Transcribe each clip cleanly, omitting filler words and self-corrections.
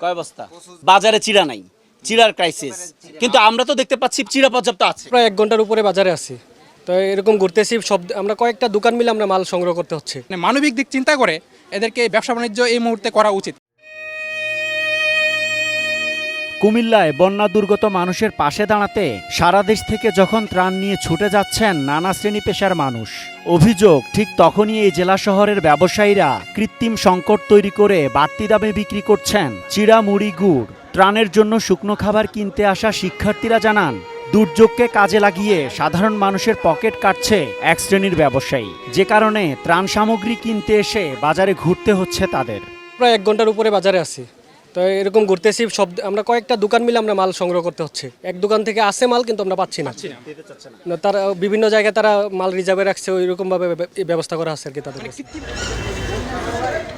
কয় বস্তা? বাজারে চিড়া নাই, চিড়ার ক্রাইসিস, কিন্তু আমরা তো দেখতে পাচ্ছি চিড়া পর্যাপ্ত আছে। প্রায় 1 ঘন্টার উপরে বাজারে আছি, তো এরকম ঘুরতেছি, সব আমরা কয়েকটা দোকান মিলে আমরা মাল সংগ্রহ করতে হচ্ছে। মানবিক দিক চিন্তা করে এদেরকে ব্যবসা বাণিজ্য এই মুহূর্তে করা উচিত। কুমিল্লায় বন্যা দুর্গত মানুষের পাশে দাঁড়াতে সারা দেশ থেকে যখন ত্রাণ নিয়ে ছুটে যাচ্ছেন নানা শ্রেণী পেশার মানুষ, অভিযোগ ঠিক তখনই এই জেলা শহরের ব্যবসায়ীরা কৃত্রিম সংকট তৈরি করে বাড়তি দামে বিক্রি করছেন চিড়া, মুড়ি, গুড়। ত্রাণের জন্য শুকনো খাবার কিনতে আসা শিক্ষার্থীরা জানান, দুর্যোগকে কাজে লাগিয়ে সাধারণ মানুষের পকেট কাটছে এক শ্রেণীর ব্যবসায়ী, যে কারণে ত্রাণ সামগ্রী কিনতে এসে বাজারে ঘুরতে হচ্ছে তাদের। প্রায় 1 ঘন্টার উপরে বাজারে আছি, তো এরকম ঘুরতেছি, সব আমরা কয়েকটা দোকান মিলে আমরা মাল সংগ্রহ করতে হচ্ছে। এক দোকান থেকে আসে মাল, কিন্তু আমরা পাচ্ছি না। তারা বিভিন্ন জায়গায় তারা মাল রিজার্ভে রাখছে, ওইরকম ভাবে ব্যবস্থা করা আছে আর কি তাদের কাছে।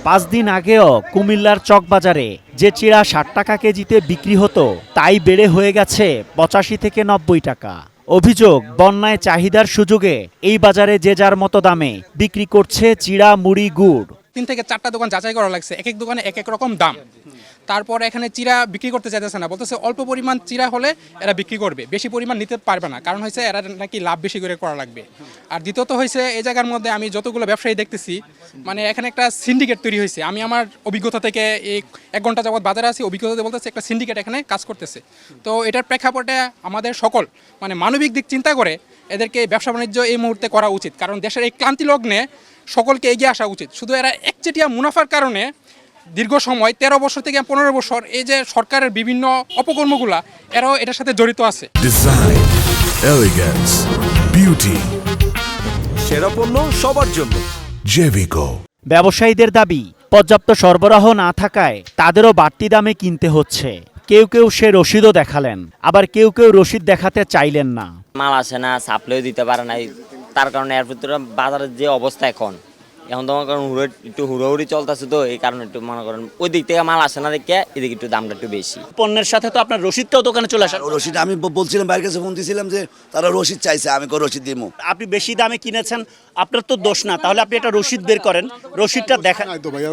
5 দিন আগেও কুমিল্লার চকবাজারে যে চিড়া 60 টাকা কেজিতে বিক্রি হতো, তাই বেড়ে হয়ে গেছে 85 থেকে 90 টাকা। অভিযোগ, বন্যায় চাহিদার সুযোগে এই বাজারে যে যার মতো দামে বিক্রি করছে চিড়া, মুড়ি, গুড়। 3 থেকে 4টা দোকান যাচাই করা লাগছে, এক এক দোকানে এক এক রকম দাম। তারপর এখানে চিড়া বিক্রি করতে চাইতেছে না, বলতেছে অল্প পরিমাণ চিড়া হলে এরা বিক্রি করবে, বেশি পরিমাণ নিতে পারবে না, কারণ হয়েছে এরা নাকি লাভ বেশি করে করা লাগবে। আর দ্বিতীয়ত হয়েছে, এই জায়গার মধ্যে আমি যতগুলো ব্যবসায়ী দেখতেছি, মানে এখানে একটা সিন্ডিকেট তৈরি হয়েছে। আমি আমার অভিজ্ঞতা থেকে এই 1 ঘন্টা যাবত বাজারে আছি, অভিজ্ঞতা বলতেছে একটা সিন্ডিকেট এখানে কাজ করতেছে। তো এটার প্রেক্ষাপটে আমাদের সকল মানে মানবিক দিক চিন্তা করে এদেরকে ব্যবসা বাণিজ্য এই মুহূর্তে করা উচিত, কারণ দেশের এই ক্লান্তি লগ্নে সকলকে এগিয়ে আসা উচিত। শুধু এরা একচেটিয়া মুনাফার কারণে দীর্ঘ সময় 13 বছর থেকে 15 বছর এই যে সরকারের বিভিন্ন অপকর্মগুলা, এরাও এটার সাথে জড়িত আছে। ডিজাইন, এলিগেন্স, বিউটি, সেরা পণ্য সবার জন্য জেভিকো। ব্যবসায়ীদের দাবি, পর্যাপ্ত সরবরাহ না থাকায় তাদেরও বাড়তি দামে কিনতে হচ্ছে। কেউ কেউ সে রসিদও দেখালেন, আবার কেউ কেউ রসিদ দেখাতে চাইলেন না। মাল আসে না, সাপ্লাই দিতে পারে না, তার কারণে এর ভিতরে বাজারের যে অবস্থা এখন তো মনে করেন একটু হুড়োহুড়ি চলতেছে, তো এই কারণে একটু মনে করেন ওই দিক থেকে মাল আসে না দেখে এদিকে একটু দামটা একটু বেশি। পণ্যের সাথে তো আপনার রসিদটাও দোকানে চলে আসে। রসিদ আমি বলছিলাম, বাইরের কাছে ফোন দিয়েছিলাম যে তারা রসিদ চাইছে, আমি রসিদ দিব। আপনি বেশি দামে কিনেছেন, আপনার তো দোষ না, তাহলে আপনি একটা রসিদ বের করেন, রসিদটা দেখান।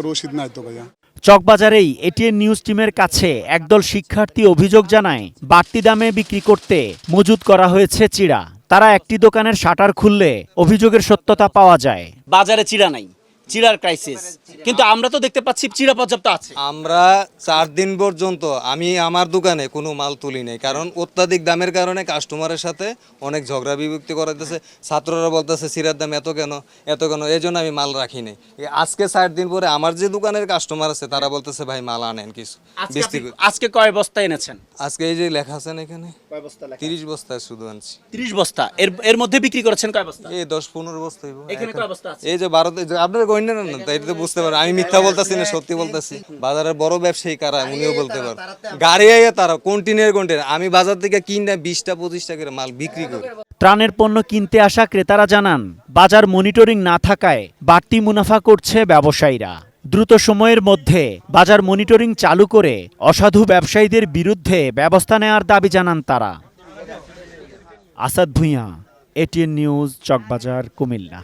রসিদ নাই তো ভাইয়া। চকবাজারেই এটিএন নিউজ টিমের কাছে একদল শিক্ষার্থী অভিযোগ জানায়, বাড়তি দামে বিক্রি করতে মজুত করা হয়েছে চিড়া। তারা একটি দোকানের শাটার খুললে অভিযোগের সত্যতা পাওয়া যায়। বাজারে চিড়া নাই, চিড়ার ক্রাইসিস, কিন্তু আমরা তো দেখতে পাচ্ছি চিড়া পর্যাপ্ত আছে। আমরা 4 দিন পর্যন্ত আমি আমার দোকানে কোনো মাল তুলি নাই, কারণ অত্যাধিক দামের কারণে কাস্টমারের সাথে অনেক ঝগড়া বিভক্তি করাইতেছে। ছাত্ররা বলতেছে চিড়ার দাম এত কেন এত কেন, এই জন্য আমি মাল রাখি নাই। আজকে 4 দিন পরে আমার যে দোকানের কাস্টমার আছে তারা বলতেছে ভাই মাল আনেন কিছু। আজকে কয় বস্তা এনেছেন? আজকে এই যে লেখা আছেন এখানে 30 বস্তা শুধু আনছি। 30 বস্তা, এর মধ্যে বিক্রি করেছেন কয় বস্তা? এই 10-15 বস্তা হইব। এখানে কয় বস্তা আছে? এই যে 12, আপনার কইন না, তাই তো বুঝতে পারেন আমি মিথ্যা বলতেছি না, সত্যি বলতেছি। বাজারের বড় ব্যবসায়ী কারা উনিও বলতে পারেন। গাড়ি আইয়া তারা কন্টিনিউর আমি বাজার থেকে কিনা 20টা-25টা করে মাল বিক্রি করি। ত্রাণের পণ্য কিনতে আসা ক্রেতারা জানান, বাজার মনিটরিং না থাকায় বাড়তি মুনাফা করছে ব্যবসায়ীরা। দ্রুত সময়ের মধ্যে বাজার মনিটরিং চালু করে অসাধু ব্যবসায়ীদের বিরুদ্ধে ব্যবস্থা নেওয়ার দাবি জানান তারা। Asad Bhuiyan, ATN news, Chawkbazar, Comilla.